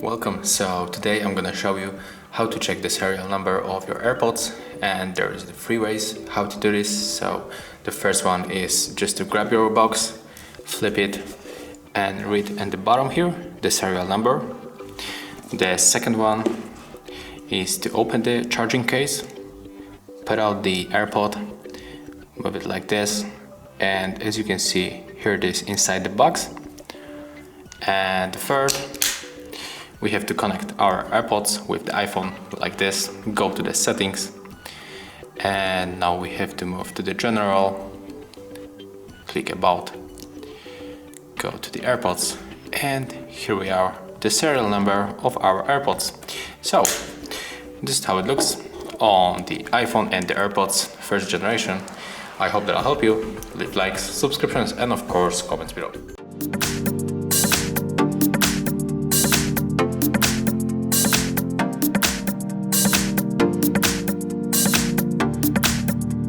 Welcome. So today I'm gonna show you how to check the serial number of your AirPods, and there's the 3 ways how to do this. So the first one is just to grab your box, flip it and read at the bottom here the serial number. The second one is to open the charging case, put out the AirPod, move it like this, and as you can see here it is inside the box. And the third, we have to connect our AirPods with the iPhone like this, go to the settings, and now we have to move to the general, click about, go to the AirPods, and here we are, the serial number of our AirPods. So this is how it looks on the iPhone and the AirPods first generation. I hope that'll help you. Leave likes, subscriptions, and of course comments below.